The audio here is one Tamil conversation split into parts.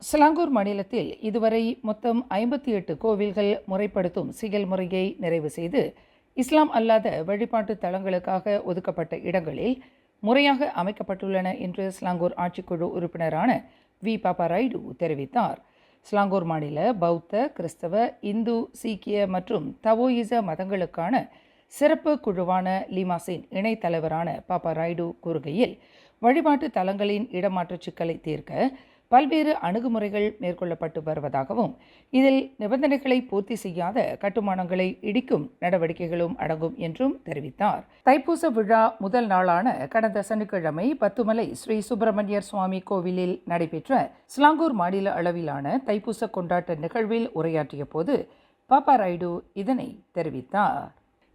சிலாங்கூர் மாநிலத்தில் இதுவரை மொத்தம் 58 கோவில்கள் முறைப்படுத்தும் செயல்முறையை நிறைவு செய்து இஸ்லாம் அல்லாத வழிபாட்டு தலங்களுக்காக ஒதுக்கப்பட்ட இடங்களில் முறையாக அமைக்கப்பட்டுள்ளன என்று சிலாங்கூர் ஆட்சிக்குழு உறுப்பினரான வி பாப்பா ராயுடு தெரிவித்தார். சிலாங்கூர் மாநில பௌத்த, கிறிஸ்தவ, இந்து, சீக்கிய மற்றும் தவோயிச மதங்களுக்கான சிறப்பு குழுவான லிமாஸின் இணைத் தலைவரான பாப்பா ராயுடு கூறுகையில், வழிபாட்டு தலங்களின் இடமாற்ற சிக்கலை தீர்க்க பல்வேறு அணுகுமுறைகள் மேற்கொள்ளப்பட்டு வருவதாகவும் இதில் நிபந்தனைகளை பூர்த்தி செய்யாத கட்டுமானங்களை இடிக்கும் நடவடிக்கைகளும் அடங்கும் என்றும் தெரிவித்தார். தைப்பூச விழா முதல் நாளான கடந்த சனிக்கிழமை பத்துமலை ஸ்ரீ சுப்பிரமணியர் சுவாமி கோவிலில் நடைபெற்ற சிலாங்கூர் மாநில அளவிலான தைப்பூச கொண்டாட்ட நிகழ்வில் உரையாற்றிய போது பாப்பா ராயுடு இதனை தெரிவித்தார்.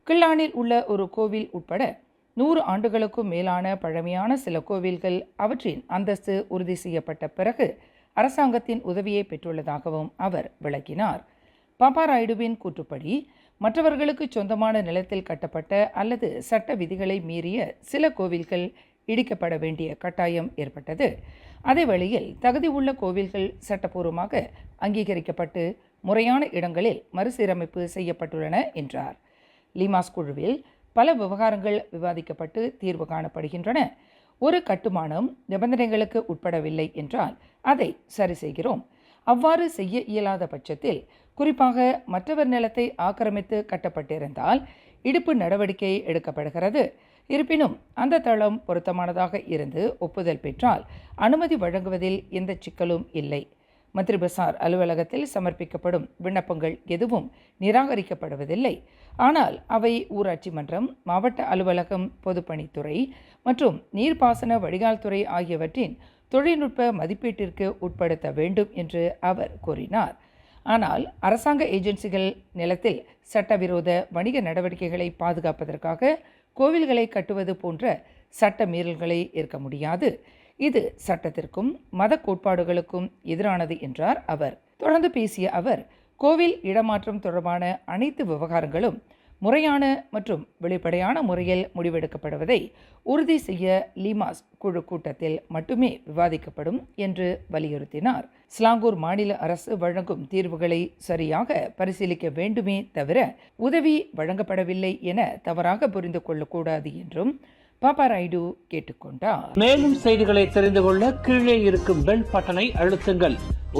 கிள்ளானில் உள்ள ஒரு கோவில் உட்பட 100 ஆண்டுகளுக்கும் மேலான பழமையான சில கோவில்கள் அவற்றின் அந்தஸ்து உறுதி செய்யப்பட்ட பிறகு அரசாங்கத்தின் உதவியை பெற்றுள்ளதாகவும் அவர் விளக்கினார். பாப்பா ராயுடுவின் கூற்றுப்படி, மற்றவர்களுக்கு சொந்தமான நிலத்தில் கட்டப்பட்ட அல்லது சட்ட விதிகளை மீறிய சில கோவில்கள் இடிக்கப்பட வேண்டிய கட்டாயம் ஏற்பட்டது. அதே வேளையில் தகுதி உள்ள கோவில்கள் சட்டப்பூர்வமாக அங்கீகரிக்கப்பட்டு முறையான இடங்களில் மறுசீரமைப்பு செய்யப்பட்டுள்ளன என்றார். லிமாஸ் குழுவில் பல விவகாரங்கள் விவாதிக்கப்பட்டு தீர்வு காணப்படுகின்றன. ஒரு கட்டுமானம் நிபந்தனைகளுக்கு உட்படவில்லை என்றால் அதை சரி செய்கிறோம். அவ்வாறு செய்ய இயலாத பட்சத்தில், குறிப்பாக மற்றவர் நிலத்தை ஆக்கிரமித்து கட்டப்பட்டிருந்தால் இடிப்பு நடவடிக்கை எடுக்கப்படுகிறது. இருப்பினும் அந்த தளம் பொருத்தமானதாக இருந்து ஒப்புதல் பெற்றால் அனுமதி வழங்குவதில் எந்த சிக்கலும் இல்லை. மந்திரி பசார் அலுவலகத்தில் சமர்ப்பிக்கப்படும் விண்ணப்பங்கள் எதுவும் நிராகரிக்கப்படுவதில்லை. ஆனால் அவை ஊராட்சி மன்றம், மாவட்ட அலுவலகம், பொதுப்பணித்துறை மற்றும் நீர்ப்பாசன வடிகால்துறை ஆகியவற்றின் தொழில்நுட்ப மதிப்பீட்டிற்கு உட்படுத்த வேண்டும் என்று அவர் கூறினார். ஆனால் அரசாங்க ஏஜென்சிகள் நிலத்தில் சட்டவிரோத வணிக நடவடிக்கைகளை பாதுகாப்பதற்காக கோவில்களை கட்டுவது போன்ற சட்ட மீறல்களை ஏற்க முடியாது. இது சட்டத்திற்கும் மத கோட்பாடுகளுக்கும் எதிரானது என்றார் அவர். தொடர்ந்து பேசிய அவர், கோவில் இடமாற்றம் தொடர்பான அனைத்து விவகாரங்களும் முறையான மற்றும் வெளிப்படையான முறையில் முடிவெடுக்கப்படுவதை உறுதி செய்ய லிமாஸ் குழு கூட்டத்தில் மட்டுமே விவாதிக்கப்படும் என்று வலியுறுத்தினார். சிலாங்கூர் மாநில அரசு வழங்கும் தீர்வுகளை சரியாக பரிசீலிக்க வேண்டுமே தவிர உதவி வழங்கப்படவில்லை என தவறாக புரிந்து கொள்ளக்கூடாது என்றும் பாப்பா ராயுடு கேட்டுக்கொண்டார். மேலும் செய்திகளை தெரிந்து கொள்ள கீழே இருக்கும் பெல் பட்டனை அழுத்துங்கள்.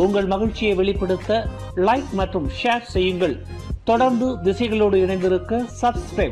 உங்கள் மகிழ்ச்சியை வெளிப்படுத்த லைக் மற்றும் ஷேர் செய்யுங்கள். தொடர்ந்து திசைகளோடு இணைந்திருக்க சப்ஸ்கிரைப்